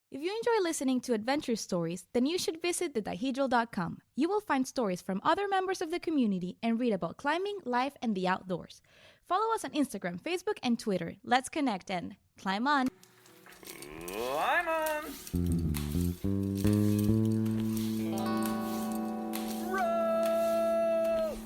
If you enjoy listening to adventure stories, then you should visit thedihedral.com. You will find stories from other members of the community and read about climbing, life, and the outdoors. Follow us on Instagram, Facebook, and Twitter. Let's connect and climb on! Climb on! Roll!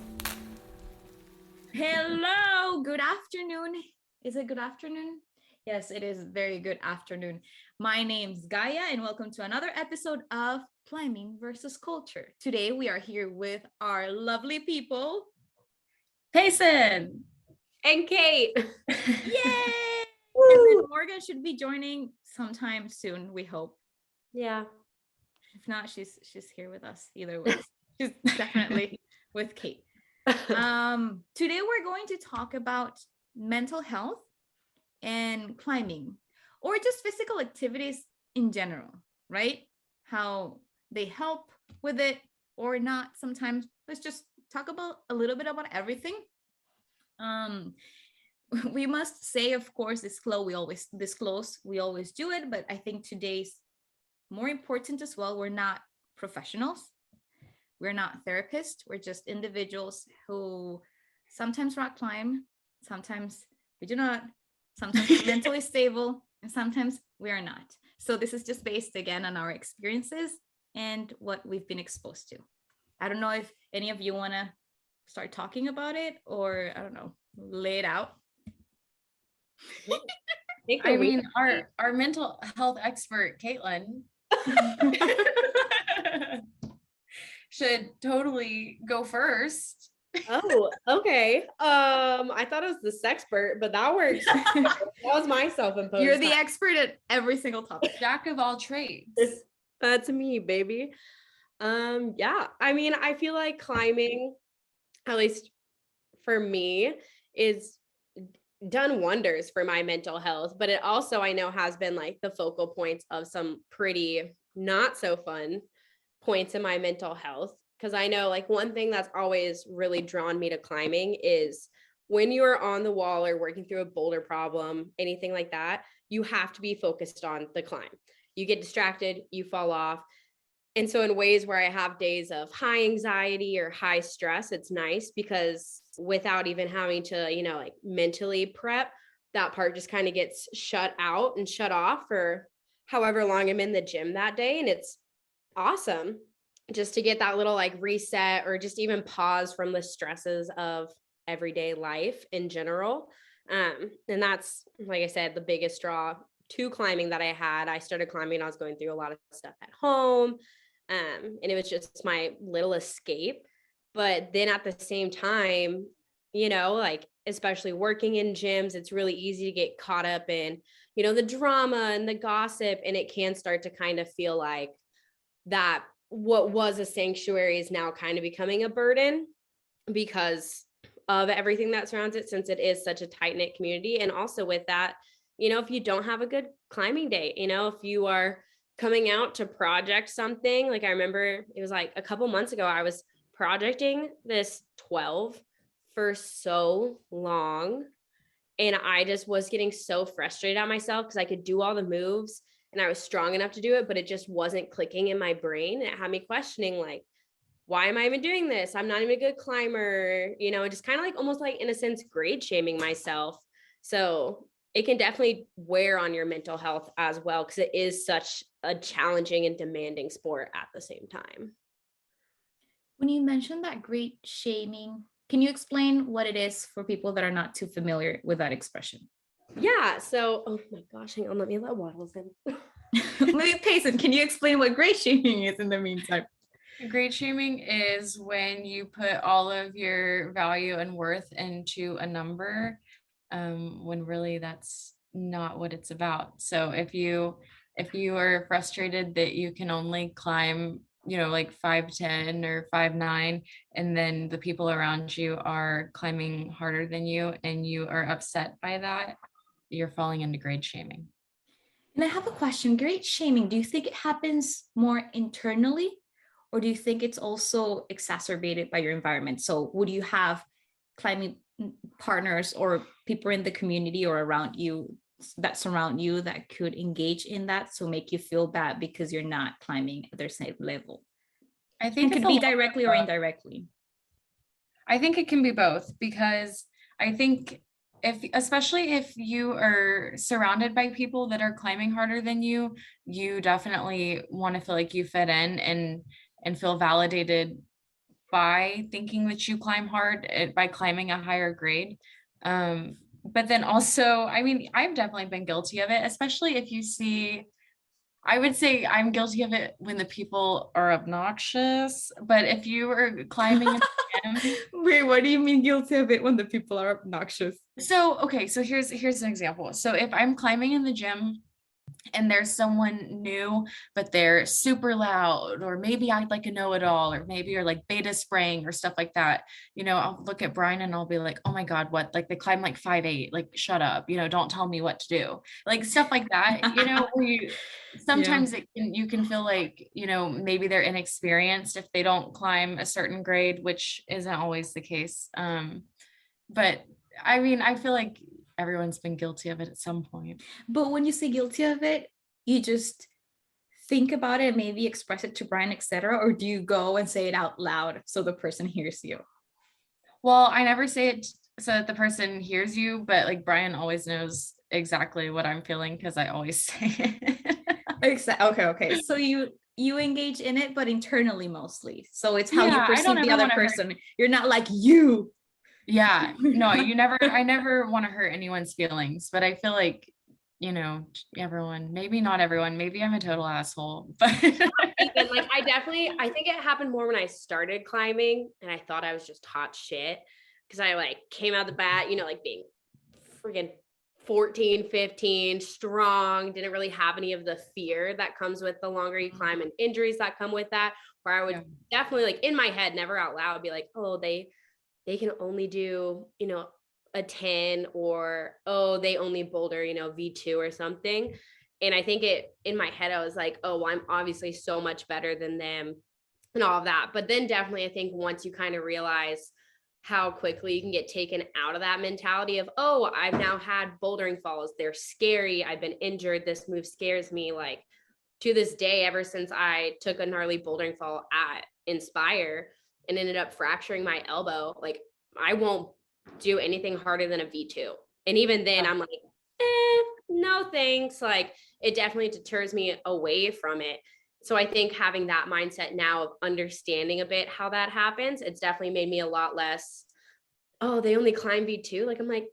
Hello! Good afternoon. Is it good afternoon? Yes, it is very good afternoon. My name's Gaia, and welcome to another episode of Climbing versus Culture. Today, we are here with our lovely people, Payson and Kate. Yay! And then Morgan should be joining sometime soon, we hope. Yeah. If not, she's here with us either way. She's definitely with Kate. Today, we're going to talk about mental health and climbing, or just physical activities in general, right? How they help with it or not. Sometimes let's just talk about a little bit about everything. We must say, of course, we always do it, but I think today's more important as well. We're not professionals. We're not therapists. We're just individuals who sometimes rock climb, sometimes we do not. Sometimes we're mentally stable, and sometimes we are not. So this is just based, again, on our experiences and what we've been exposed to. I don't know if any of you want to start talking about it, or, I don't know, lay it out. I mean, our mental health expert, Caitlin, should totally go first. Oh, okay. I thought it was the sexpert, but that works. That was my self-imposed. You're the expert at every single topic. Jack of all trades. That's me, baby. Yeah. I mean, I feel like climbing, at least for me, is done wonders for my mental health, but it also, I know, has been like the focal points of some pretty not so fun points in my mental health. Because I know, like, one thing that's always really drawn me to climbing is when you're on the wall or working through a boulder problem, anything like that, you have to be focused on the climb. You get distracted, you fall off. And so in ways where I have days of high anxiety or high stress, it's nice because without even having to, like, mentally prep, that part just kind of gets shut out and shut off for however long I'm in the gym that day. And it's awesome just to get that little like reset or just even pause from the stresses of everyday life in general. And that's, like I said, the biggest draw to climbing that I had. I started climbing, I was going through a lot of stuff at home. And it was just my little escape. But then at the same time, like, especially working in gyms, it's really easy to get caught up in, the drama and the gossip. And it can start to kind of feel like that what was a sanctuary is now kind of becoming a burden because of everything that surrounds it, since it is such a tight-knit community. And also with that, if you don't have a good climbing day, if you are coming out to project something, like I remember it was like a couple months ago, I was projecting this 12 for so long. And I just was getting so frustrated at myself because I could do all the moves and I was strong enough to do it, but it just wasn't clicking in my brain. It had me questioning, like, why am I even doing this? I'm not even a good climber, just kind of like almost like, in a sense, grade shaming myself. So it can definitely wear on your mental health as well, because it is such a challenging and demanding sport at the same time. When you mentioned that grade shaming, can you explain what it is for people that are not too familiar with that expression? Yeah. So, oh my gosh, hang on, let me let Waddles in. Maybe Payson, can you explain what grade shaming is in the meantime? Grade shaming is when you put all of your value and worth into a number, when really that's not what it's about. So if you are frustrated that you can only climb, like 5'10" or 5'9", and then the people around you are climbing harder than you and you are upset by that, you're falling into grade shaming. And I have a question. Grade shaming, do you think it happens more internally, or do you think it's also exacerbated by your environment? So would you have climbing partners or people in the community or around you that surround you that could engage in that, so make you feel bad because you're not climbing their same level? I It think could it's a be lot of directly or both. indirectly. I think it can be both, because I think especially if you are surrounded by people that are climbing harder than you definitely want to feel like you fit in and feel validated by thinking that you climb hard, by climbing a higher grade. But then also, I mean, I've definitely been guilty of it, especially if you see, I would say I'm guilty of it when the people are obnoxious. But if you are climbing in the gym, Wait, what do you mean guilty of it when the people are obnoxious? so okay, so here's an example. So if I'm climbing in the gym and there's someone new, but they're super loud, or maybe act like a know-it-all, or maybe you're like beta spraying or stuff like that, I'll look at Brian and I'll be like, oh my God, what? Like they climb like 5'8", like shut up, don't tell me what to do. Like stuff like that, where Yeah. sometimes you can feel like, maybe they're inexperienced if they don't climb a certain grade, which isn't always the case. But I mean, I feel like everyone's been guilty of it at some point. But when you say guilty of it, you just think about it, maybe express it to Brian, etc., or do you go and say it out loud so the person hears you? Well, I never say it so that the person hears you, but like Brian always knows exactly what I'm feeling because I always say it. Okay. So you engage in it, but internally mostly. So it's how you Yeah, I don't perceive the ever other want to hurt. person. You're not like you. Yeah, no, I never want to hurt anyone's feelings, but I feel like, everyone, maybe not everyone, maybe I'm a total asshole, but Even like I think it happened more when I started climbing and I thought I was just hot shit because I like came out the bat, like being freaking 14, 15, strong, didn't really have any of the fear that comes with the longer you climb and injuries that come with that, where I would definitely like in my head, never out loud, be like, oh, they can only do, a 10, or, oh, they only boulder, V2 or something. And I think in my head, I was like, oh, well, I'm obviously so much better than them and all of that. But then definitely, I think once you kind of realize how quickly you can get taken out of that mentality of, oh, I've now had bouldering falls. They're scary. I've been injured. This move scares me. Like to this day, ever since I took a gnarly bouldering fall at Inspire and ended up fracturing my elbow, like I won't do anything harder than a V2. And even then I'm like, no thanks. Like it definitely deters me away from it. So I think having that mindset now of understanding a bit how that happens, it's definitely made me a lot less, oh, they only climb V2. Like I'm like,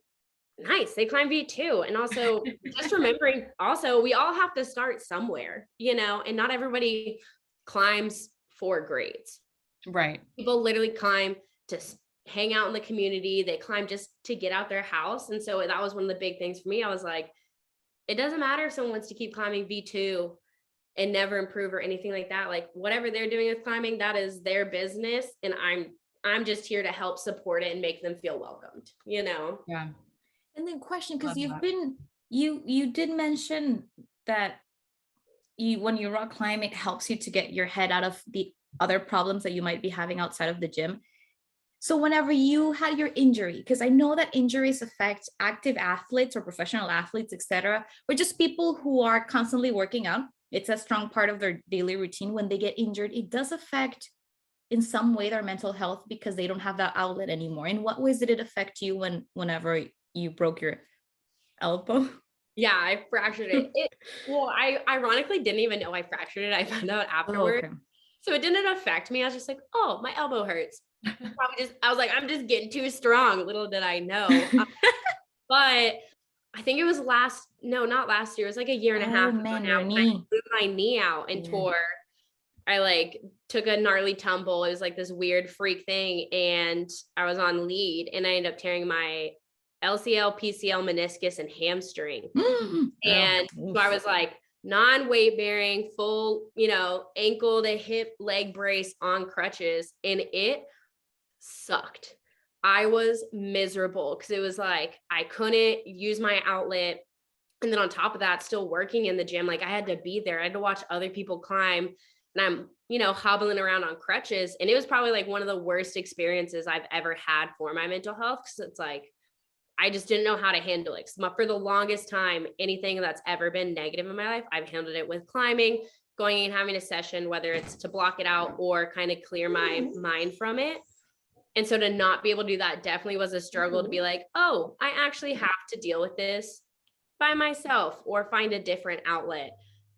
nice, they climb V2. And also just remembering also we all have to start somewhere, and not everybody climbs for grades. right. People literally climb to hang out in the community. They climb just to get out their house. And so that was one of the big things for me. I was like, it doesn't matter if someone wants to keep climbing V2 and never improve or anything like that. Like whatever they're doing with climbing, that is their business. And I'm just here to help support it and make them feel welcomed, Yeah. And then question, because Love you did mention that when you rock climb, it helps you to get your head out of the other problems that you might be having outside of the gym. So whenever you had your injury, because I know that injuries affect active athletes or professional athletes, etc., or just people who are constantly working out, it's a strong part of their daily routine. When they get injured, it does affect in some way their mental health because they don't have that outlet anymore. In what ways did it affect you whenever you broke your elbow? Yeah, I fractured it. Well, I ironically didn't even know I fractured it. I found out afterwards. Okay. So it didn't affect me. I was just like, oh, my elbow hurts. I was like, I'm just getting too strong. Little did I know. But I think it was not last year. It was like a year and a half ago Man, now. your knee. I blew my knee out and tore. I like took a gnarly tumble. It was like this weird freak thing. And I was on lead and I ended up tearing my LCL, PCL, meniscus, and hamstring. And so I was like non-weight bearing, full, ankle to hip leg brace on crutches. And it sucked. I was miserable because it was like I couldn't use my outlet. And then on top of that, still working in the gym, like I had to be there. I had to watch other people climb. And I'm, hobbling around on crutches. And it was probably like one of the worst experiences I've ever had for my mental health. Cause it's like, I just didn't know how to handle it. For the longest time, anything that's ever been negative in my life, I've handled it with climbing, going and having a session, whether it's to block it out or kind of clear my mind from it. And so to not be able to do that definitely was a struggle, to be like, oh, I actually have to deal with this by myself or find a different outlet.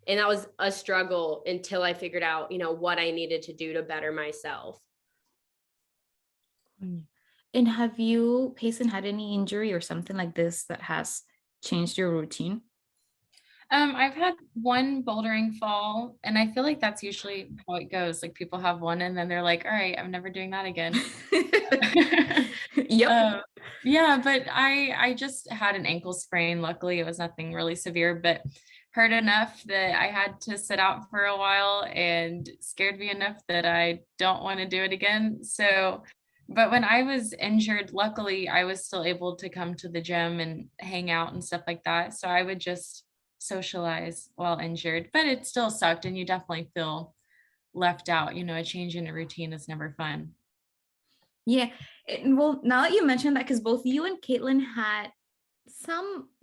And that was a struggle until I figured out, what I needed to do to better myself. And have you, Payson, had any injury or something like this that has changed your routine? I've had one bouldering fall, and I feel like that's usually how it goes. Like people have one and then they're like, all right, I'm never doing that again. Yep. Yeah, but I just had an ankle sprain. Luckily, it was nothing really severe, but hurt enough that I had to sit out for a while, and scared me enough that I don't want to do it again. So, but when I was injured, luckily I was still able to come to the gym and hang out and stuff like that. So I would just socialize while injured, but it still sucked, and you definitely feel left out. A change in a routine is never fun. Yeah. Well, now that you mentioned that, because both you and Caitlin had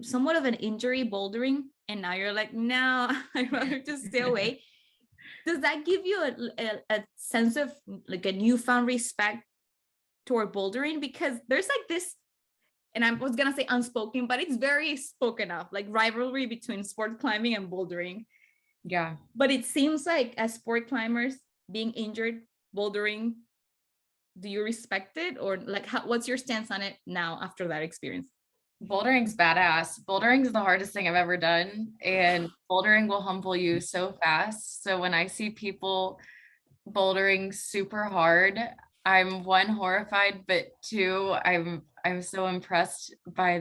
somewhat of an injury bouldering, and now you're like, no, I'd rather just stay away. Does that give you a sense of like a newfound respect toward bouldering? Because there's like this, and I was gonna say unspoken, but it's very spoken of, like rivalry between sport climbing and bouldering. Yeah. But it seems like as sport climbers being injured, bouldering, do you respect it, or like what's your stance on it now after that experience? Bouldering's badass. Bouldering's the hardest thing I've ever done, and bouldering will humble you so fast. So when I see people bouldering super hard, I'm one, horrified, but two, I'm so impressed by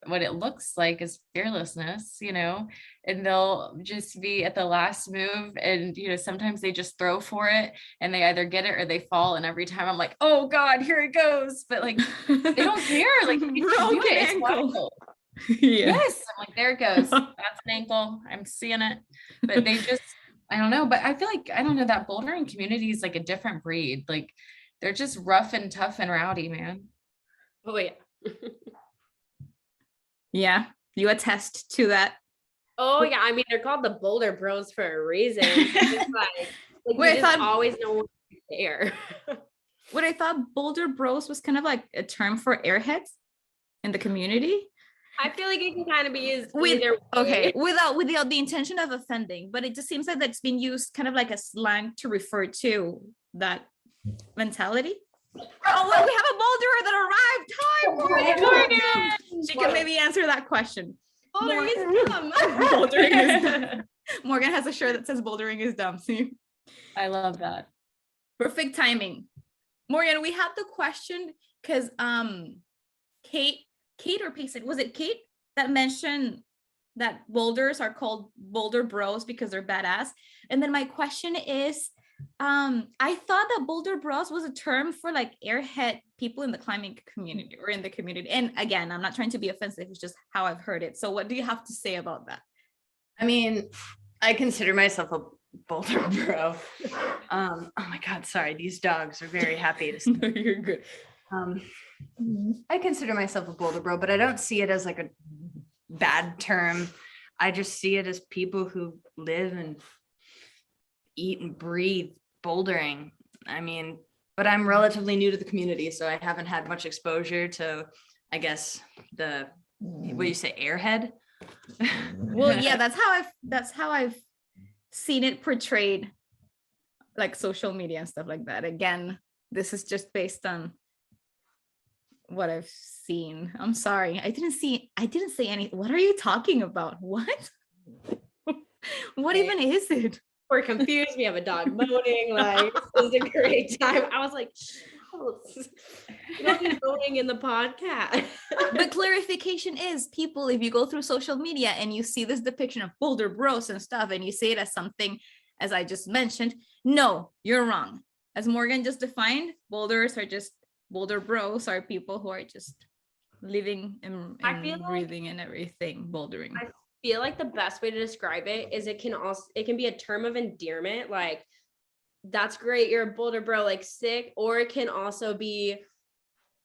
what it looks like is fearlessness, and they'll just be at the last move, and sometimes they just throw for it and they either get it or they fall, and every time I'm like, oh God, here it goes, but like they don't care, like they just do it. It's wild. Yeah. Yes, I'm like, there it goes. That's an ankle. I'm seeing it, but they just, I don't know, but I feel like, I don't know, that bouldering community is like a different breed. Like they're just rough and tough and rowdy, man. Oh yeah. Yeah, you attest to that. Oh yeah, I mean, they're called the Boulder Bros for a reason. It's like Wait, you just always know what's there. What I thought Boulder Bros was kind of like a term for airheads in the community. I feel like it can kind of be used without the intention of offending, but it just seems like that's been used kind of like a slang to refer to that mentality. Oh, well, we have a boulderer that arrived. Hi, Morgan. She can maybe answer that question. Bouldering is dumb. Bouldering is dumb. Morgan has a shirt that says bouldering is dumb. See? I love that. Perfect timing. Morgan, we had the question because Kate or Payson, was it Kate that mentioned that boulders are called Boulder Bros because they're badass? And then my question is, I thought that Boulder Bros was a term for like airhead people in the climbing community or in the community. And again, I'm not trying to be offensive, it's just how I've heard it. So what do you have to say about that? I mean, I consider myself a Boulder Bro. Oh my God, sorry. These dogs are very happy to see. No, you're good. I consider myself a Boulder Bro, but I don't see it as like a bad term. I just see it as people who live and eat and breathe bouldering. I mean, but I'm relatively new to the community, so I haven't had much exposure to, I guess, what do you say, airhead? Well, yeah, that's how I've seen it portrayed, like social media and stuff like that. Again, this is just based on what I've seen. I'm sorry. I didn't say any. What are you talking about? What? What even is it? We're confused. We have a dog moaning. Like, this is a great time. I was like, you don't be moaning in the podcast. The clarification is, people, if you go through social media and you see this depiction of Boulder Bros and stuff, and you see it as something, as I just mentioned, no, you're wrong. As Morgan just defined, Boulder Bros are people who are just living and breathing and everything, bouldering. I feel like the best way to describe it is it can be a term of endearment, like, that's great, you're a Boulder Bro, like, sick. Or it can also be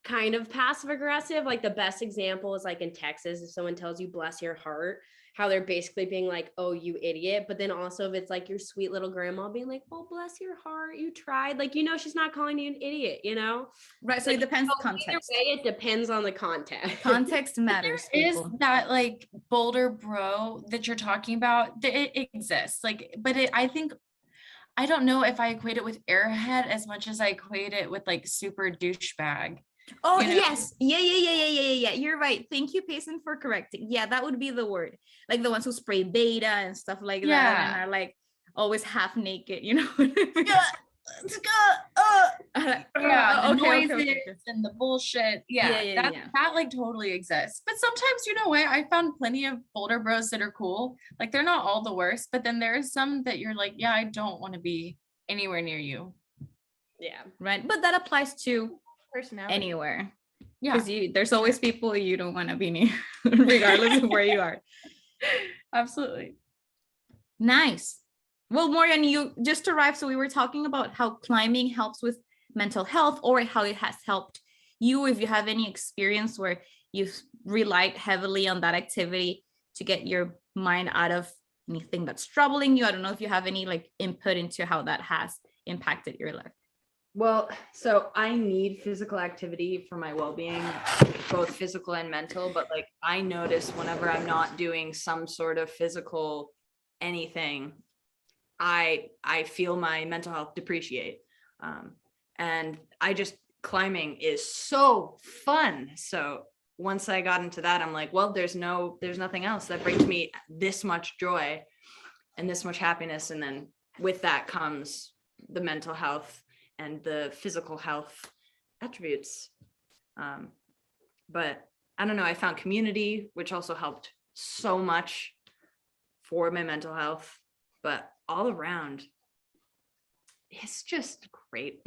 kind of passive aggressive. Like the best example is like in Texas, if someone tells you bless your heart, how they're basically being like, oh, you idiot. But then also if it's like your sweet little grandma being like, oh, bless your heart, you tried. Like, she's not calling you an idiot, Right. So Like, it depends so context. either way, it depends on the context. Context matters. There is People. that like Boulder bro that you're talking about. It exists. Like, but I don't know if I equate it with airhead as much as I equate it with like super douchebag. Oh, you know? yes. Yeah. You're right. Thank you, Payson, for correcting. Yeah, that would be the word. Like the ones who spray beta and stuff like that Yeah. and are like always half naked, Yeah, let's go. Yeah, the noises and the bullshit. Yeah, that like totally exists. But sometimes, you know what? I found plenty of Boulder bros that are cool. Like they're not all the worst, but then there's some that you're like, yeah, I don't want to be anywhere near you. Yeah. Right. But that applies to Personality. anywhere. Yeah. Because there's always people you don't want to be near, regardless of where you are. Absolutely. Nice. Well, Morgan, you just arrived. So we were talking about how climbing helps with mental health or how it has helped you. If you have any experience where you've relied heavily on that activity to get your mind out of anything that's troubling you. I don't know if you have any like input into how that has impacted your life. Well, so I need physical activity for my well-being, both physical and mental, but like I notice whenever I'm not doing some sort of physical anything, I feel my mental health depreciate. And climbing is so fun. So once I got into that, I'm like, well, there's nothing else that brings me this much joy and this much happiness. And then with that comes the mental health and the physical health attributes. But I don't know, I found community, which also helped so much for my mental health, but all around, it's just great.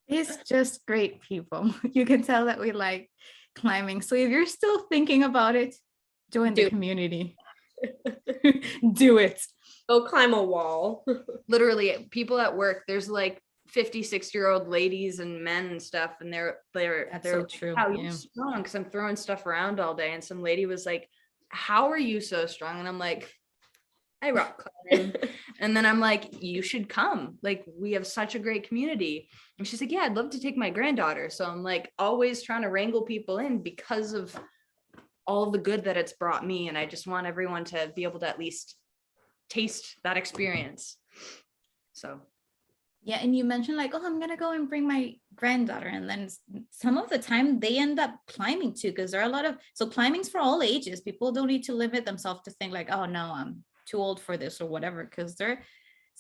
It's just great, people. You can tell that we like climbing. So if you're still thinking about it, join the community. Do it. Go climb a wall. Literally, people at work, there's like 56-year-old ladies and men and stuff, and they're so true. How you strong? Because I'm throwing stuff around all day, and some lady was like, "How are you so strong?" And I'm like, "I rock climb." And then I'm like, "You should come. Like, we have such a great community." And she's like, "Yeah, I'd love to take my granddaughter." So I'm like, always trying to wrangle people in because of all the good that it's brought me, and I just want everyone to be able to at least taste that experience. So. Yeah, and you mentioned like, oh, I'm gonna go and bring my granddaughter, and then some of the time they end up climbing too, because there are a lot of climbing's for all ages. People don't need to limit themselves to think like, oh no, I'm too old for this or whatever, because there's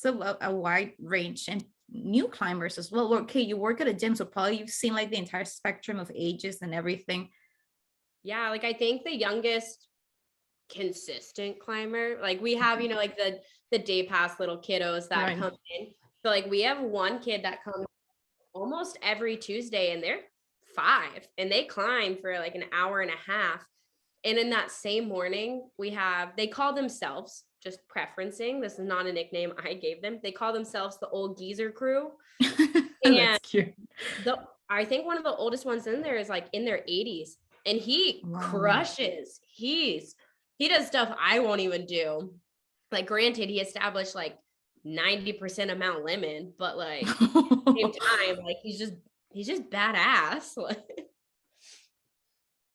a wide range and new climbers as well. Okay, you work at a gym, so probably you've seen like the entire spectrum of ages and everything. Yeah, like I think the youngest consistent climber, like we have, like the day pass little kiddos that come in. So like we have one kid that comes almost every Tuesday, and they're 5 and they climb for like an hour and a half. And in that same morning, they call themselves, just preferencing, this is not a nickname I gave them, they call themselves the old geezer crew. And that's cute. I think one of the oldest ones in there is like in their 80s, and he crushes. He does stuff I won't even do. Like granted, he established like 90% of Mount Lemon, but like same time, like he's just badass.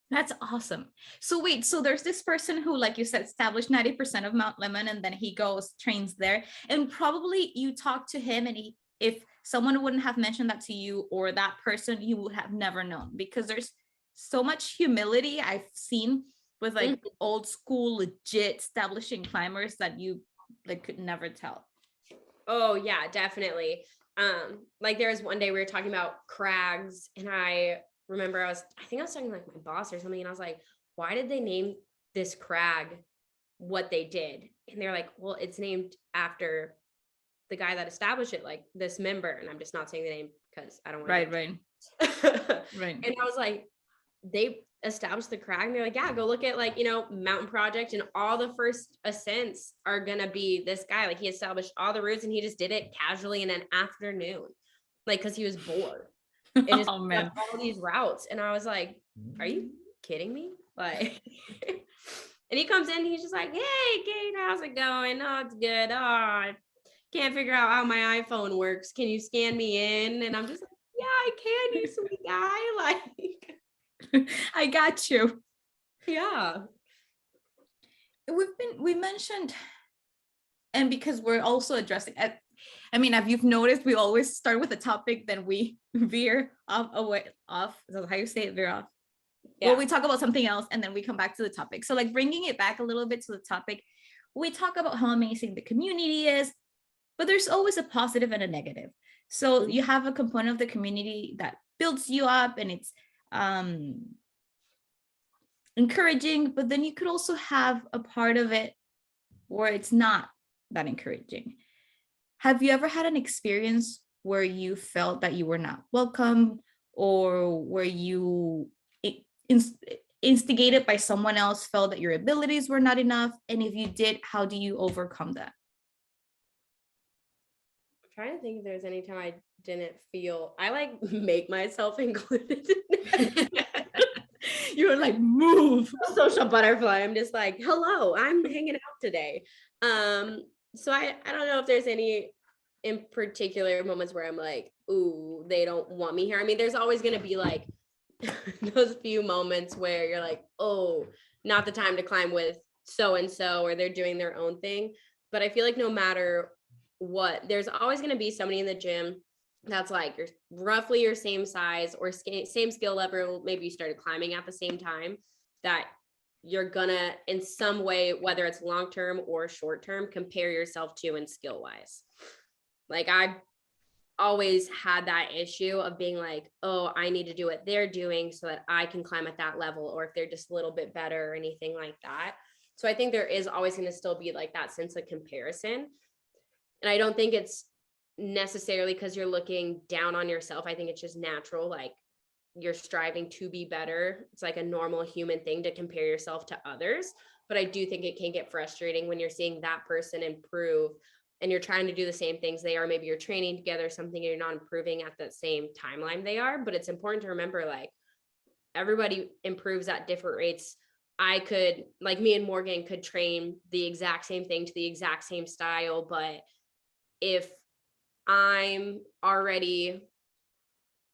That's awesome. So wait, so there's this person who, like you said, established 90% of Mount Lemon, and then he goes trains there, and probably you talk to him, and if someone wouldn't have mentioned that to you or that person, you would have never known, because there's so much humility I've seen with like old school legit establishing climbers that you like could never tell. Oh yeah, definitely. Like there was one day we were talking about crags, and I remember I think I was talking to like my boss or something, and I was like, why did they name this crag what they did? And they're like, well, it's named after the guy that established it, like this member. And I'm just not saying the name because I don't want right. And I was like, they established the crag, and they're like, yeah, go look at like, Mountain Project, and all the first ascents are gonna be this guy. Like he established all the routes, and he just did it casually in an afternoon, like because he was bored. and just Oh man. all these routes. And I was like, are you kidding me? Like, and he comes in, he's just like, hey, Kate, how's it going? Oh, it's good. Oh, I can't figure out how my iPhone works. Can you scan me in? And I'm just like, yeah, I can, you sweet guy. Like, I got you. yeah. We mentioned, and because we're also addressing, I mean, if you've noticed, we always start with a topic, then we veer off. Is that how you say it? Veer off. Yeah. Well, we talk about something else and then we come back to the topic. So like bringing it back a little bit to the topic, we talk about how amazing the community is, but there's always a positive and a negative. So you have a component of the community that builds you up and it's encouraging, but then you could also have a part of it where it's not that encouraging. Have you ever had an experience where you felt that you were not welcome, or where you instigated by someone else felt that your abilities were not enough? And if you did, how do you overcome that? I'm trying to think if there's any time I didn't feel, I like make myself included. You were like, move. Social butterfly. I'm just like, hello, I'm hanging out today. So I don't know if there's any in particular moments where I'm like, ooh, they don't want me here. I mean, there's always going to be like those few moments where you're like, oh, not the time to climb with so-and-so, or they're doing their own thing. But I feel like no matter what, there's always going to be somebody in the gym that's like you're roughly your same size or same skill level. Maybe you started climbing at the same time, that you're gonna in some way, whether it's long-term or short-term, compare yourself to in skill wise. Like I've always had that issue of being like, oh, I need to do what they're doing so that I can climb at that level, or if they're just a little bit better or anything like that. So I think there is always going to still be like that sense of comparison. And I don't think it's necessarily because you're looking down on yourself. I think it's just natural, like you're striving to be better. It's like a normal human thing to compare yourself to others. But I do think it can get frustrating when you're seeing that person improve and you're trying to do the same things they are. Maybe you're training together, something, and you're not improving at the same timeline they are. But it's important to remember, like, everybody improves at different rates. I could, like me and Morgan could train the exact same thing to the exact same style, but if I'm already,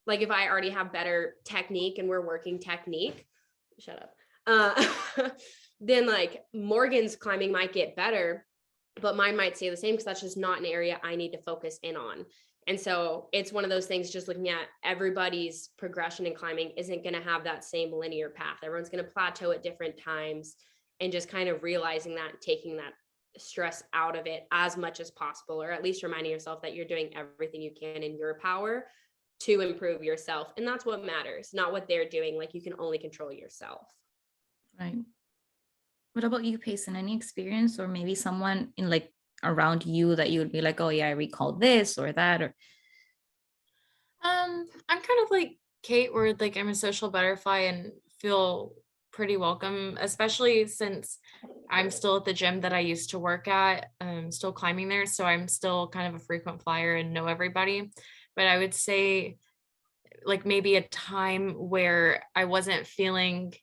like if I already have better technique and we're working technique, shut up, then like Morgan's climbing might get better, but mine might stay the same because that's just not an area I need to focus in on. And so it's one of those things, just looking at everybody's progression in climbing isn't going to have that same linear path. Everyone's going to plateau at different times, and just kind of realizing that, taking that stress out of it as much as possible, or at least reminding yourself that you're doing everything you can in your power to improve yourself. And that's what matters, not what they're doing. Like, you can only control yourself. Right. What about you, Payson? Any experience, or maybe someone in like around you that you would be like, oh yeah, I recall this or that? Or I'm kind of like Kate, where like I'm a social butterfly and feel pretty welcome, especially since I'm still at the gym that I used to work at, still climbing there. So I'm still kind of a frequent flyer and know everybody. But I would say like maybe a time where I wasn't feeling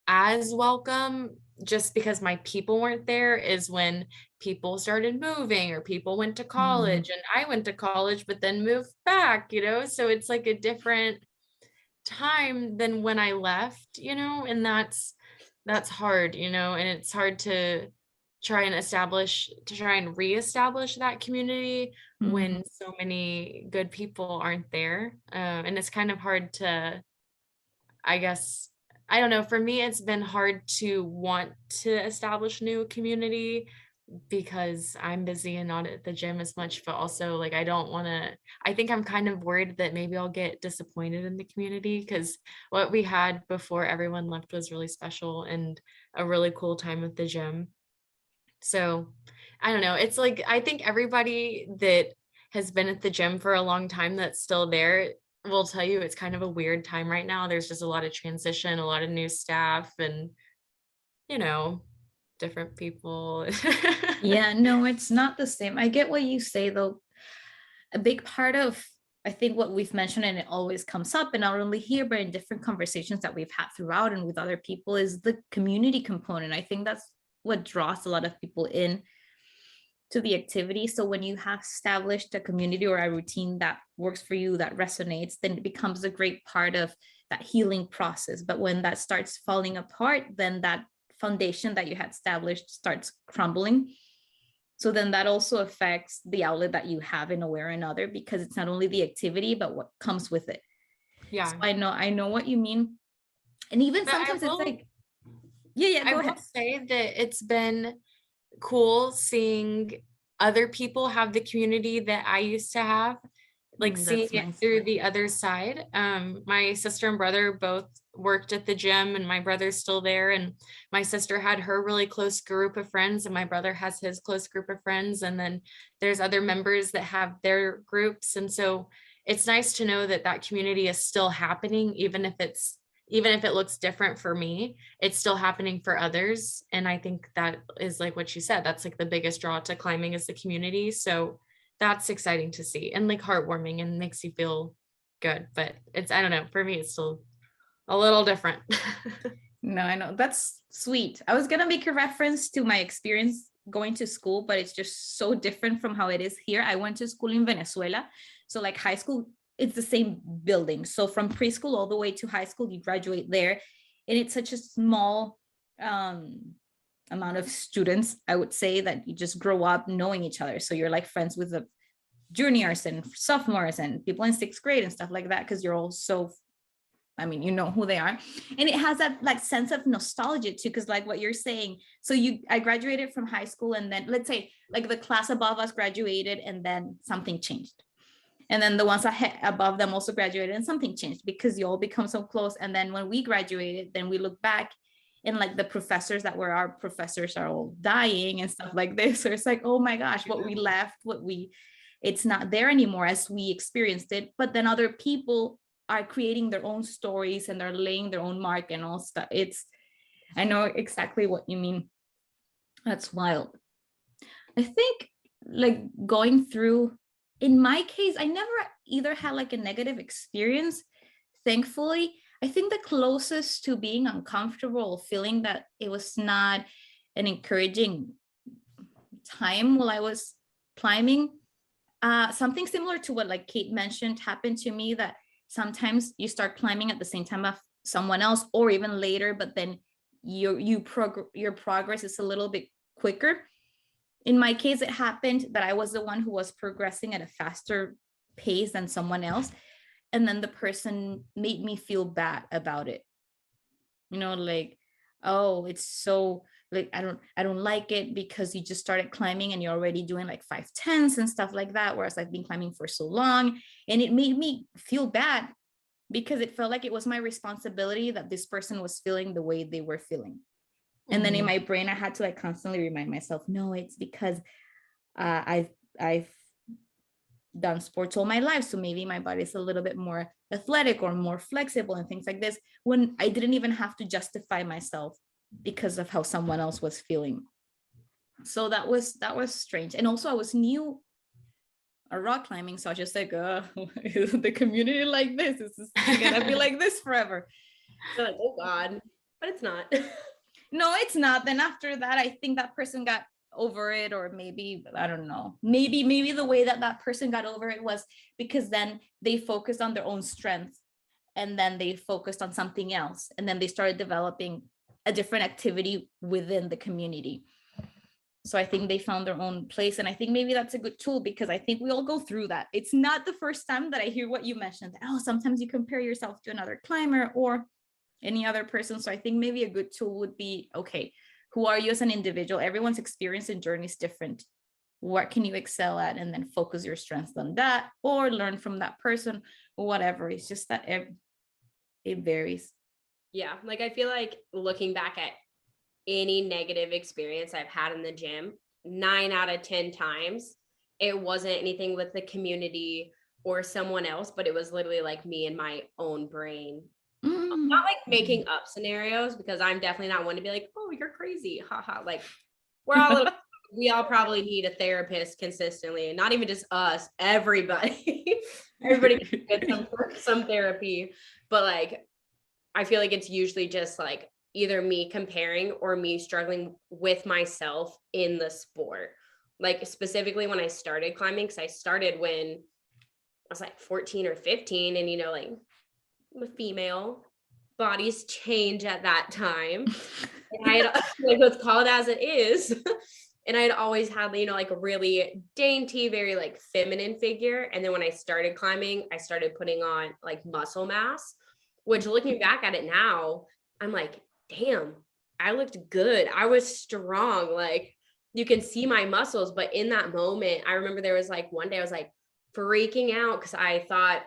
as welcome just because my people weren't there is when people started moving, or people went to college and I went to college but then moved back, so it's like a different time than when I left, and that's hard, and it's hard to try and reestablish that community when so many good people aren't there. And it's kind of hard to, I guess, I don't know. For me, it's been hard to want to establish new community because I'm busy and not at the gym as much, but also like, I think I'm kind of worried that maybe I'll get disappointed in the community, because what we had before everyone left was really special and a really cool time at the gym. So I don't know. It's like, I think everybody that has been at the gym for a long time that's still there will tell you it's kind of a weird time right now. There's just a lot of transition, a lot of new staff, and different people. Yeah, no, it's not the same. I get what you say though. A big part of, I think what we've mentioned, and it always comes up, and not only here, but in different conversations that we've had throughout and with other people, is the community component. I think that's what draws a lot of people in to the activity. So when you have established a community or a routine that works for you, that resonates, then it becomes a great part of that healing process. But when that starts falling apart, then that foundation that you had established starts crumbling. So then that also affects the outlet that you have in a way or another, because it's not only the activity, but what comes with it. Yeah. So I know what you mean. And even But sometimes it's like, yeah, I go will ahead. say that it's been cool seeing other people have the community that I used to have, like seeing That's it nice. through the other side. My sister and brother both worked at the gym, and my brother's still there, and my sister had her really close group of friends, and my brother has his close group of friends, and then there's other members that have their groups. And so it's nice to know that that community is still happening, even if it looks different for me, it's still happening for others. And I think that is like what you said, that's like the biggest draw to climbing is the community. So that's exciting to see, and like heartwarming, and makes you feel good. But it's, I don't know, for me, it's still a little different. No, I know, that's sweet. I was gonna make a reference to my experience going to school, but it's just so different from how it is here. I went to school in Venezuela. So like high school, it's the same building. So from preschool all the way to high school, you graduate there. And it's such a small amount of students, I would say, that you just grow up knowing each other. So you're like friends with the juniors and sophomores and people in sixth grade and stuff like that, because you're all so, I mean, you know who they are. And it has that like sense of nostalgia too, because like what you're saying, so I graduated from high school, and then let's say like the class above us graduated, and then something changed. And then the ones above them also graduated, and something changed, because you all become so close. And then when we graduated, then we look back, and like the professors that were our professors are all dying and stuff like this. So it's like, oh my gosh, what we left, it's not there anymore as we experienced it. But then other people are creating their own stories, and they're laying their own mark and all stuff. I know exactly what you mean. That's wild. I think like going through, in my case, I never either had like a negative experience, thankfully. I think the closest to being uncomfortable, feeling that it was not an encouraging time while I was climbing, something similar to what like Kate mentioned happened to me, that sometimes you start climbing at the same time of someone else, or even later, but then your progress is a little bit quicker. In my case, it happened that I was the one who was progressing at a faster pace than someone else. And then the person made me feel bad about it. You know, like, oh, it's so like, I don't like it because you just started climbing and you're already doing like 5 10s and stuff like that. Whereas I've been climbing for so long, and it made me feel bad because it felt like it was my responsibility that this person was feeling the way they were feeling. And then in my brain, I had to like constantly remind myself, no, it's because I've done sports all my life. So maybe my body's a little bit more athletic or more flexible and things like this, when I didn't even have to justify myself because of how someone else was feeling. So that was strange. And also I was new at rock climbing. So I was just like, is the community like this? Is this gonna be like this forever? You're like, oh God, but it's not. No, it's not. Then after that, I think that person got over it, or maybe, I don't know, maybe the way that person got over it was because then they focused on their own strength, and then they focused on something else, and then they started developing a different activity within the community. So I think they found their own place, and I think maybe that's a good tool, because I think we all go through that. It's not the first time that I hear what you mentioned, that, oh, sometimes you compare yourself to another climber or any other person. So I think maybe a good tool would be, okay, who are you as an individual? Everyone's experience and journey is different. What can you excel at? And then focus your strengths on that, or learn from that person, or whatever. It's just that it varies. Yeah, like I feel like looking back at any negative experience I've had in the gym, 9 out of 10 times, it wasn't anything with the community or someone else, but it was literally like me and my own brain. Not like making up scenarios, because I'm definitely not one to be like, oh, you're crazy, haha. Like, we're all a little we all probably need a therapist consistently, and not even just us, everybody. Everybody can get some therapy, but like I feel like it's usually just like either me comparing or me struggling with myself in the sport. Like specifically when I started climbing, because I started when I was like 14 or 15, and you know, like I'm a female, bodies change at that time. And I had, like, let's call it as it is. And I'd always had, you know, like a really dainty, very like feminine figure. And then when I started climbing, I started putting on like muscle mass, which looking back at it now, I'm like, damn, I looked good. I was strong. Like you can see my muscles. But in that moment, I remember there was like one day I was like freaking out because I thought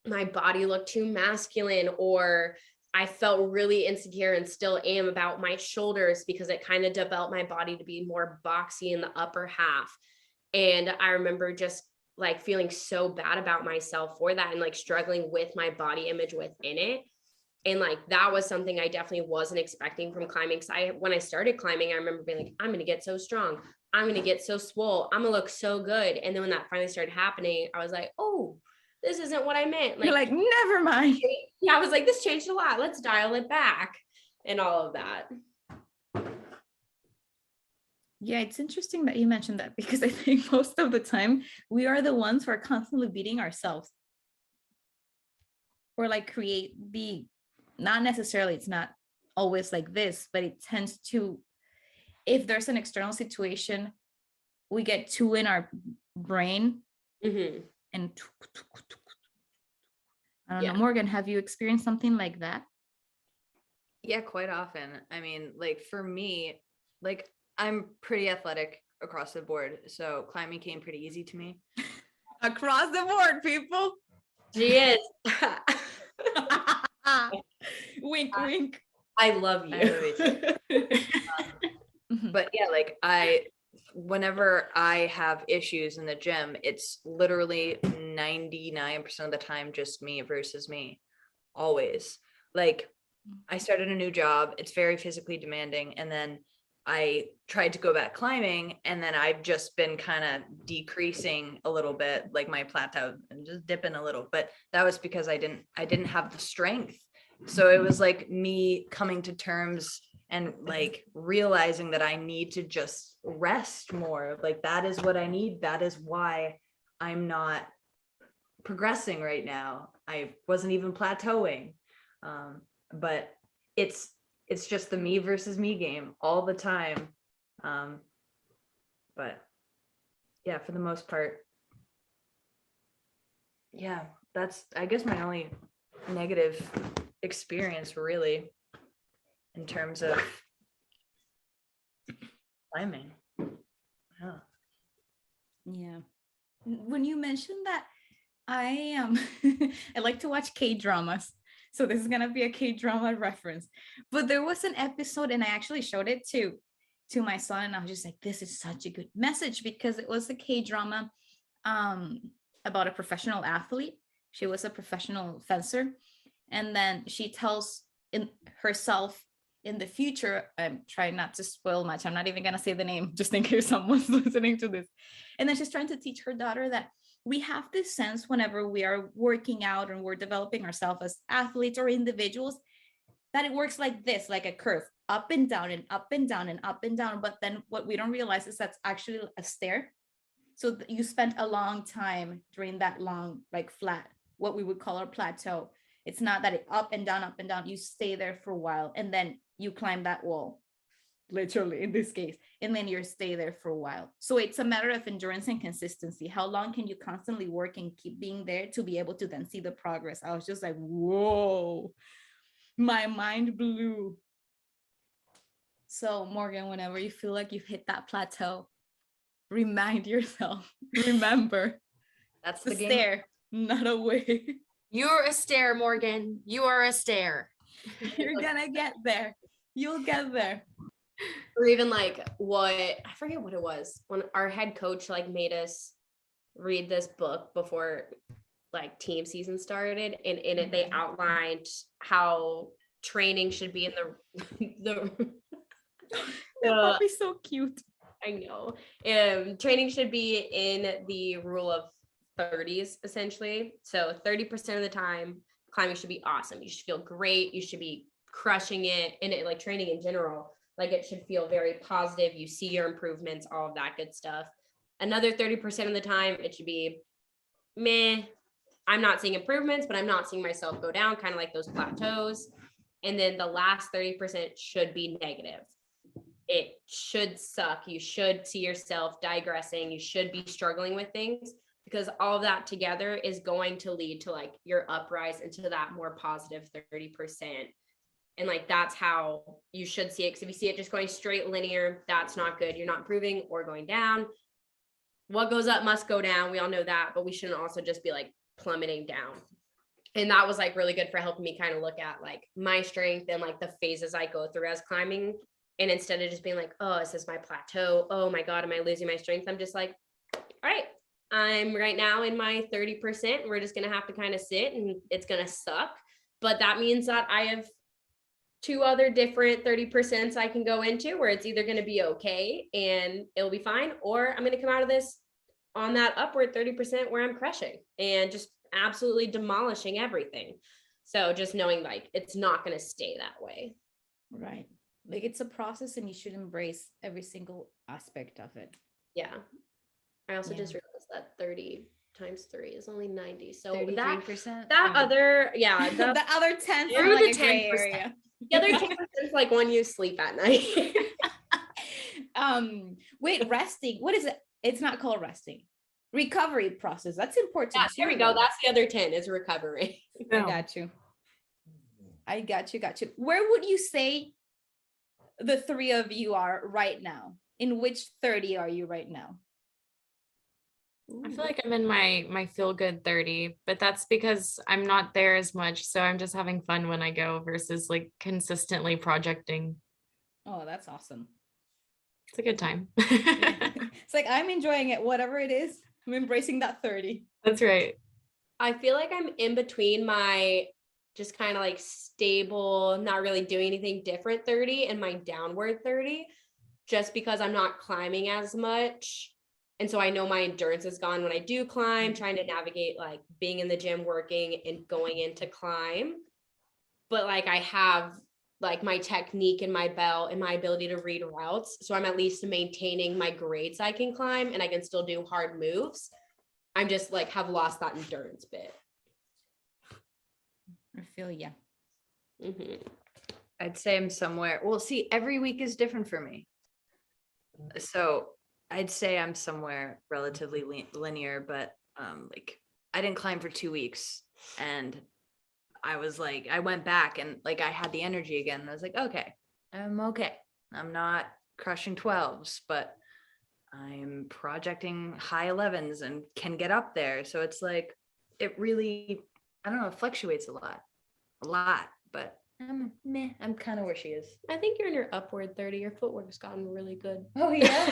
my body looked too masculine, or I felt really insecure and still am about my shoulders because it kind of developed my body to be more boxy in the upper half. And I remember just like feeling so bad about myself for that and like struggling with my body image within it. And like that was something I definitely wasn't expecting from climbing. Because when I started climbing, I remember being like, I'm going to get so strong. I'm going to get so swole. I'm going to look so good. And then when that finally started happening, I was like, oh, this isn't what I meant. You're like, never mind. Yeah, I was like, this changed a lot. Let's dial it back and all of that. Yeah, it's interesting that you mentioned that, because I think most of the time we are the ones who are constantly beating ourselves. Or like create the, not necessarily, it's not always like this, but it tends to, if there's an external situation, we get too in our brain. Mm-hmm. And I don't know, Morgan, have you experienced something like that? Yeah, quite often. I mean, like for me, like I'm pretty athletic across the board, so climbing came pretty easy to me. Across the board, people. She is. Wink, wink. I love you. I love you. But yeah, like whenever I have issues in the gym, it's literally 99% of the time just me versus me. Always. Like I started a new job, it's very physically demanding, and then I tried to go back climbing, and then I've just been kind of decreasing a little bit, like my plateau, and just dipping a little. But that was because I didn't have the strength. So it was like me coming to terms and like realizing that I need to just rest more. Like that is what I need. That is why I'm not progressing right now. I wasn't even plateauing. But it's just the me versus me game all the time. But yeah, for the most part, yeah, that's, I guess, my only negative experience really in terms of climbing. Yeah. When you mentioned that, I I like to watch K-dramas. So this is gonna be a K-drama reference. But there was an episode, and I actually showed it to my son, and I was just like, this is such a good message, because it was a K-drama about a professional athlete. She was a professional fencer, and then she tells in herself in the future, I'm trying not to spoil much, I'm not even gonna say the name just in case someone's listening to this. And then she's trying to teach her daughter that we have this sense whenever we are working out and we're developing ourselves as athletes or individuals, that it works like this, like a curve, up and down and up and down and up and down. But then what we don't realize is that's actually a stair. So you spent a long time during that long, like flat, what we would call our plateau. It's not that it up and down, you stay there for a while, and then you climb that wall, literally in this case, and then you stay there for a while. So it's a matter of endurance and consistency. How long can you constantly work and keep being there to be able to then see the progress? I was just like, whoa, my mind blew. So Morgan, whenever you feel like you've hit that plateau, remind yourself, remember, That's the the game. stair, not a way. You're a stair, Morgan. You are a stair. You're gonna get there. You'll get there. Or even like what, I forget what it was, when our head coach like made us read this book before like team season started, and in it they outlined how training should be in the The puppy's so cute. I know. Training should be in the rule of 30s, essentially. So 30% of the time, climbing should be awesome. You should feel great. You should be crushing it. And it, like training in general, like it should feel very positive. You see your improvements, all of that good stuff. Another 30% of the time, it should be meh. I'm not seeing improvements, but I'm not seeing myself go down, kind of like those plateaus. And then the last 30% should be negative. It should suck. You should see yourself digressing. You should be struggling with things, because all of that together is going to lead to like your uprise into that more positive 30%. And like, that's how you should see it. Because if you see it just going straight linear, that's not good. You're not improving or going down. What goes up must go down. We all know that, but we shouldn't also just be like plummeting down. And that was like really good for helping me kind of look at like my strength and like the phases I go through as climbing. And instead of just being like, oh, is this my plateau? Oh my God, am I losing my strength? I'm just like, all right, I'm right now in my 30%. We're just going to have to kind of sit, and it's going to suck. But that means that I have 2 other different 30% I can go into, where it's either going to be okay and it'll be fine, or I'm going to come out of this on that upward 30% where I'm crushing and just absolutely demolishing everything. So just knowing like it's not going to stay that way. Right. Like it's a process, and you should embrace every single aspect of it. Yeah. I also Yeah. just realized that 30 times 3 is only 90. So 33%. that other, yeah, The other 10 Through are like the a gray 10%. area. the other 10% is like when you sleep at night. Wait, resting. What is it? It's not called resting. Recovery process. That's important. Yeah, here we too. go. That's the other 10 is recovery. I got you. I got you. Got you. Where would you say the 3 of you are right now? In which 30 are you right now? I feel like I'm in my feel good 30, but that's because I'm not there as much. So I'm just having fun when I go versus like consistently projecting. Oh, that's awesome. It's a good time. It's like I'm enjoying it, whatever it is. I'm embracing that 30. That's right. I feel like I'm in between my just kind of like stable, not really doing anything different 30 and my downward 30, just because I'm not climbing as much. And so I know my endurance is gone when I do climb, trying to navigate like being in the gym, working and going into climb. But like I have like my technique in my belt and my ability to read routes. So I'm at least maintaining my grades I can climb, and I can still do hard moves. I'm just like have lost that endurance bit. I feel yeah. Mm-hmm. I'd say I'm somewhere. Well, see, every week is different for me. So I'd say I'm somewhere relatively linear, but like I didn't climb for 2 weeks, and I was like, I went back and like I had the energy again. And I was like, okay, I'm okay. I'm not crushing 12s, but I'm projecting high 11s and can get up there. So it's like, it really, I don't know, it fluctuates a lot, but I'm kind of where she is. I think you're in your upward 30. Your footwork's gotten really good. Oh yeah.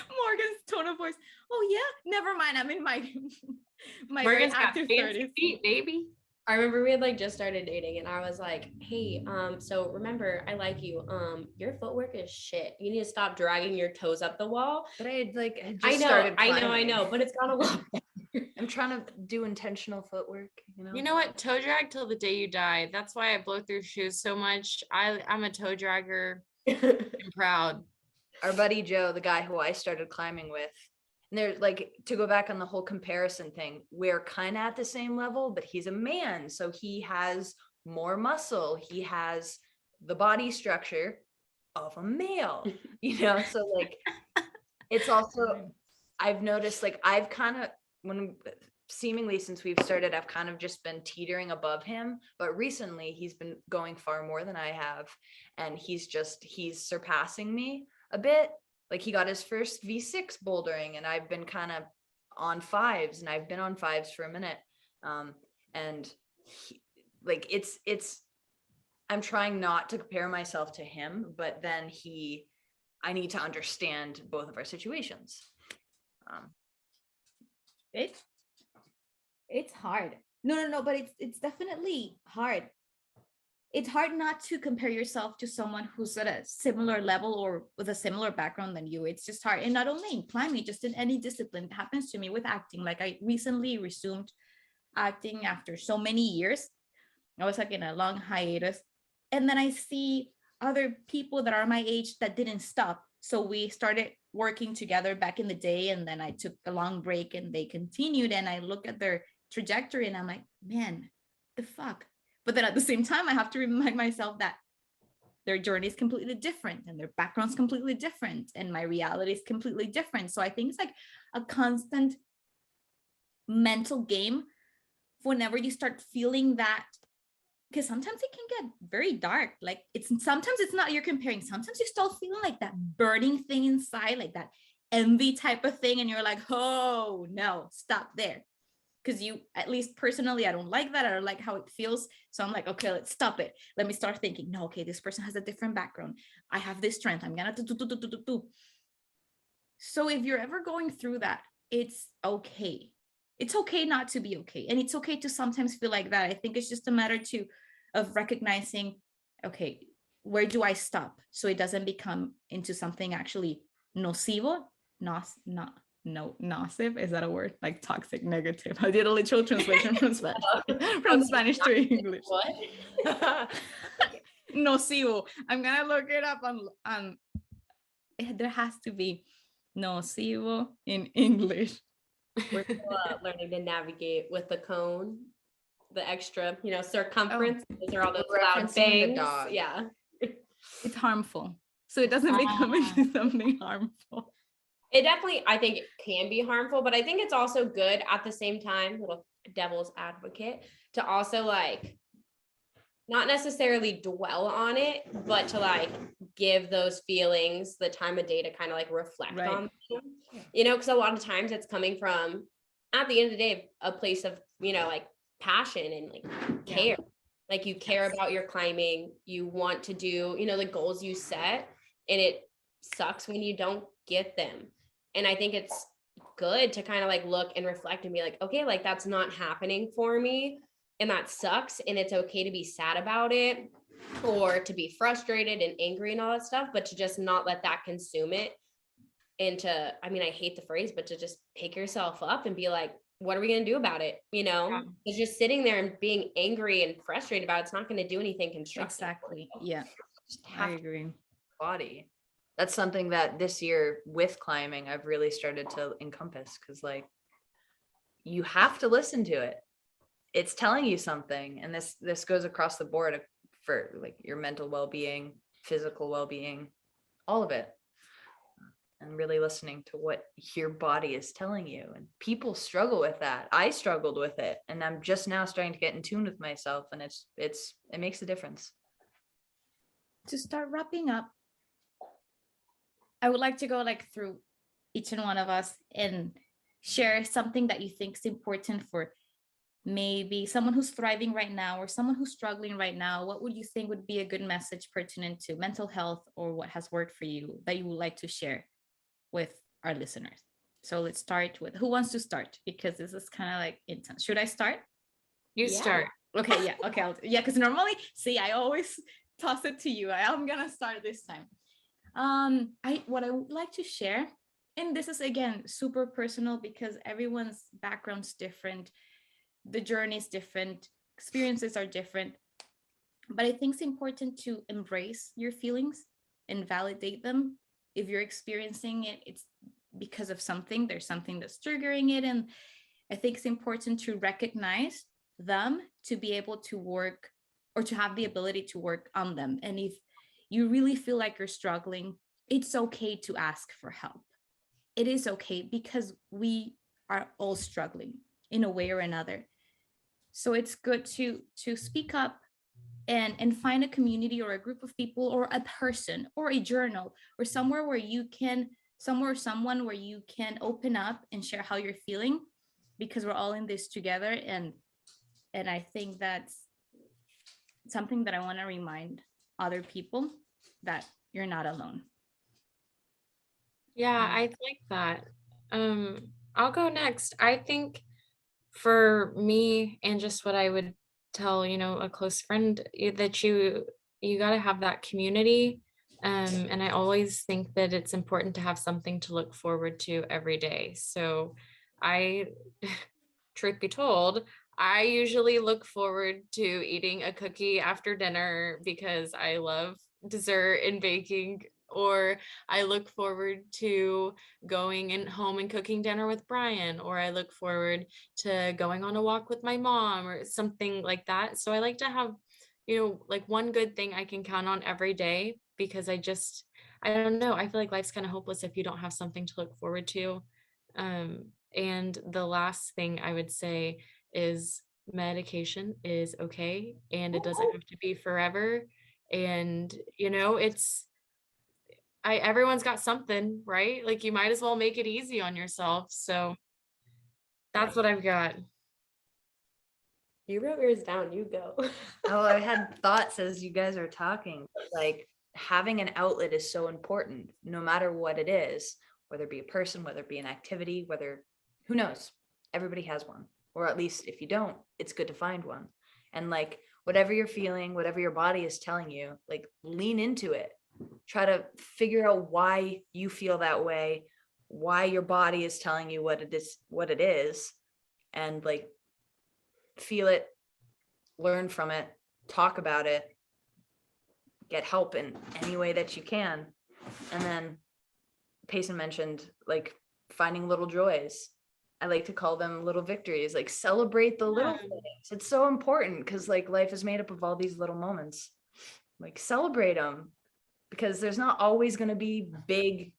Morgan's tone of voice. Oh yeah, never mind. I'm in my very Morgan's got active fancy 30s. feet, baby. I remember we had like just started dating, and I was like, hey, so remember, I like you. Your footwork is shit. You need to stop dragging your toes up the wall. But I just I started know, climbing. but it's got a lot. I'm trying to do intentional footwork, You know what? Toe drag till the day you die. That's why I blow through shoes so much. I'm a toe dragger. I'm proud. Our buddy Joe, the guy who I started climbing with, and they're like, to go back on the whole comparison thing, we're kind of at the same level, but he's a man, so he has more muscle, he has the body structure of a male, so like it's also, I've noticed like I've kind of, when seemingly since we've started, I've kind of just been teetering above him, but recently he's been going far more than I have, and he's surpassing me a bit. Like he got his first V6 bouldering, and I've been kind of on 5s, and I've been on 5s for a minute. And it's I'm trying not to compare myself to him, but then I need to understand both of our situations. It's hard. No, but it's definitely hard. it's hard not to compare yourself to someone who's at a similar level or with a similar background than you. It's just hard. And not only in climbing, just in any discipline. It happens to me with acting. Like I recently resumed acting after so many years. I was like in a long hiatus. And then I see other people that are my age that didn't stop. So we started working together back in the day. And then I took a long break and they continued. And I look at their trajectory and I'm like, man, the fuck. But then at the same time, I have to remind myself that their journey is completely different and their background's completely different and my reality is completely different. So I think it's like a constant mental game whenever you start feeling that, because sometimes it can get very dark. Like sometimes it's not you're comparing. Sometimes you start feeling like that burning thing inside, like that envy type of thing. And you're like, oh no, stop there. Because you, at least personally, I don't like that. I don't like how it feels. So I'm like, okay, let's stop it. Let me start thinking, no, okay, this person has a different background. I have this strength. I'm gonna do. So if you're ever going through that, it's okay. It's okay not to be okay. And it's okay to sometimes feel like that. I think it's just a matter of recognizing, okay, where do I stop? So it doesn't become into something actually nocivo, nocive, is that a word? Like toxic, negative. I did a literal translation from Spanish to English. What? Nocivo. I'm gonna look it up on there has to be nocivo in English. We're still learning to navigate with the cone, the extra, circumference. Those are all those loud Referencing the bangs. dog. Yeah. It's harmful. So it doesn't become into something harmful. It definitely, I think it can be harmful, but I think it's also good at the same time, little devil's advocate, to also like not necessarily dwell on it, but to like give those feelings the time of day to kind of like reflect Right. on them. Because a lot of times it's coming from, at the end of the day, a place of, like passion and like care. Like you care about your climbing, you want to do, the goals you set, and it sucks when you don't get them. And I think it's good to kind of like look and reflect and be like, okay, like that's not happening for me. And that sucks. And it's okay to be sad about it or to be frustrated and angry and all that stuff, but to just not let that consume it. And to, I hate the phrase, but to just pick yourself up and be like, what are we going to do about it? It's just sitting there and being angry and frustrated about it's not going to do anything constructive. Exactly. Yeah. I agree. Body. That's something that this year with climbing, I've really started to encompass, because like you have to listen to it. It's telling you something. And this goes across the board for like your mental well-being, physical well-being, all of it. And really listening to what your body is telling you. And people struggle with that. I struggled with it. And I'm just now starting to get in tune with myself. And it makes a difference. To start wrapping up, I would like to go like through each and one of us and share something that you think is important for maybe someone who's thriving right now or someone who's struggling right now. What would you think would be a good message pertinent to mental health, or what has worked for you that you would like to share with our listeners? So let's start with, who wants to start? Because this is kind of like intense. Should I start? You start. Okay, yeah, okay. Because normally, see, I always toss it to you. I'm gonna start this time. What I would like to share, and this is again super personal because everyone's background's different, the journey is different, experiences are different, but I think it's important to embrace your feelings and validate them. If you're experiencing it, it's because of something. There's something that's triggering it, and I think it's important to recognize them to be able to work, or to have the ability to work on them. And if you really feel like you're struggling, it's okay to ask for help. It is okay, because we are all struggling in a way or another. So it's good to speak up and find a community or a group of people or a person or a journal or somewhere where you can, someone where you can open up and share how you're feeling, because we're all in this together. And I think that's something that I want to remind other people, that you're not alone. Yeah, I like that. I'll go next. I think for me, and just what I would tell, a close friend that you got to have that community. And I always think that it's important to have something to look forward to every day. So I, truth be told, I usually look forward to eating a cookie after dinner because I love dessert and baking, or I look forward to going in home and cooking dinner with Brian, or I look forward to going on a walk with my mom or something like that. So I like to have, like one good thing I can count on every day, because I don't know, I feel like life's kind of hopeless if you don't have something to look forward to. And the last thing I would say is medication is okay, and it doesn't have to be forever. And it's everyone's got something, right? Like, you might as well make it easy on yourself. So that's what I've got. You wrote yours down. You go. Oh, I had thoughts as you guys are talking. Like, having an outlet is so important, no matter what it is, whether it be a person, whether it be an activity, who knows? Everybody has one. Or at least if you don't, it's good to find one. And like, whatever you're feeling, whatever your body is telling you, like, lean into it. Try to figure out why you feel that way, why your body is telling you what it is, and like, feel it, learn from it, talk about it, get help in any way that you can. And then Payson mentioned like finding little joys. I like to call them little victories, like celebrate the little things. It's so important because like life is made up of all these little moments. Like, celebrate them, because there's not always going to be big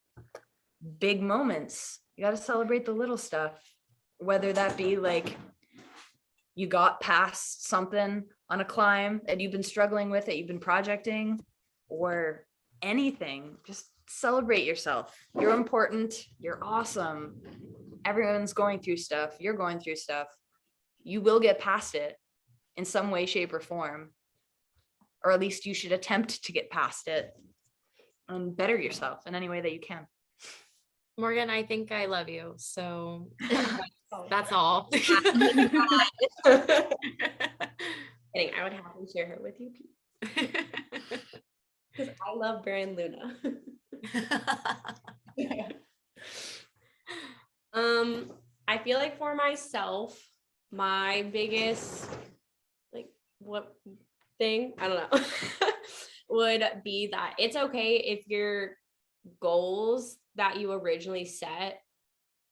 moments. You got to celebrate the little stuff, whether that be like you got past something on a climb that you've been struggling with, that you've been projecting, or anything. Just celebrate yourself. You're important. You're awesome. Everyone's going through stuff. You're going through stuff. You will get past it in some way, shape, or form, or at least you should attempt to get past it and better yourself in any way that you can. Morgan, I think I love you. So that's all. Kidding. I would happily share her with you, because I love Brian Luna. I feel like for myself, my biggest what thing, I don't know, would be that it's okay if your goals that you originally set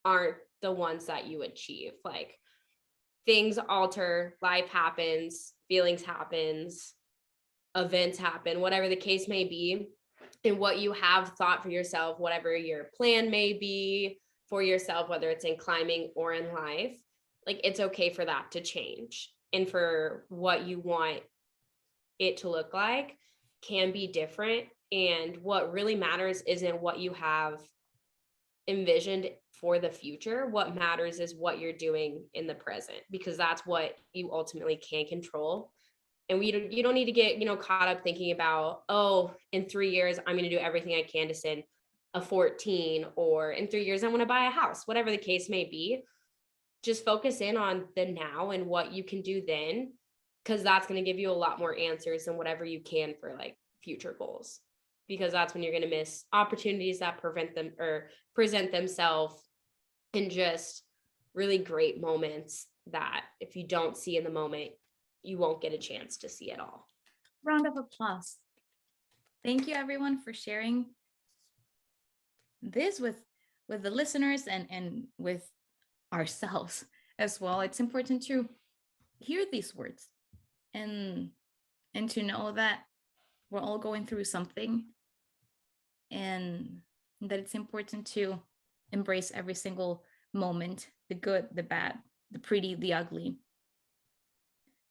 aren't the ones that you achieve. Like, things alter, life happens, feelings happens, events happen, whatever the case may be. And what you have thought for yourself, whatever your plan may be for yourself, whether it's in climbing or in life, like, it's okay for that to change. And for what you want it to look like can be different. And what really matters isn't what you have envisioned for the future. What matters is what you're doing in the present, because that's what you ultimately can control. And you don't need to get, caught up thinking about, oh, in 3 years, I'm going to do everything I can to send a 14, or in 3 years, I want to buy a house, whatever the case may be. Just focus in on the now and what you can do then, because that's going to give you a lot more answers than whatever you can for like future goals, because that's when you're going to miss opportunities that present themselves in just really great moments that if you don't see in the moment, you won't get a chance to see it all. Round of applause. Thank you everyone for sharing this with the listeners and with ourselves as well. It's important to hear these words and to know that we're all going through something, and that it's important to embrace every single moment, the good, the bad, the pretty, the ugly.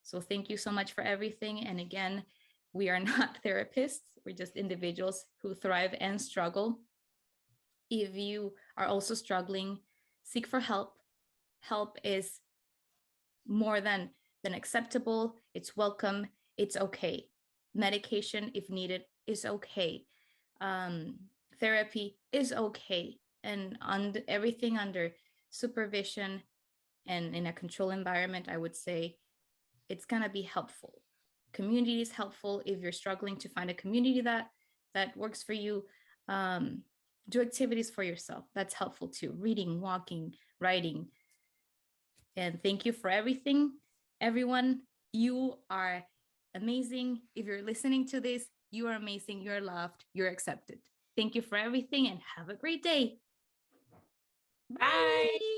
So thank you so much for everything. And again, we are not therapists. We're just individuals who thrive and struggle. If you are also struggling, seek for help. Help is more than acceptable. It's welcome. It's okay. Medication, if needed, is okay. Therapy is okay. And everything under supervision and in a controlled environment, I would say, it's going to be helpful. Community is helpful. If you're struggling to find a community that works for you, do activities for yourself. That's helpful too. Reading, walking, writing. And thank you for everything, everyone. You are amazing. If you're listening to this, you are amazing. You're loved. You're accepted. Thank you for everything and have a great day. Bye.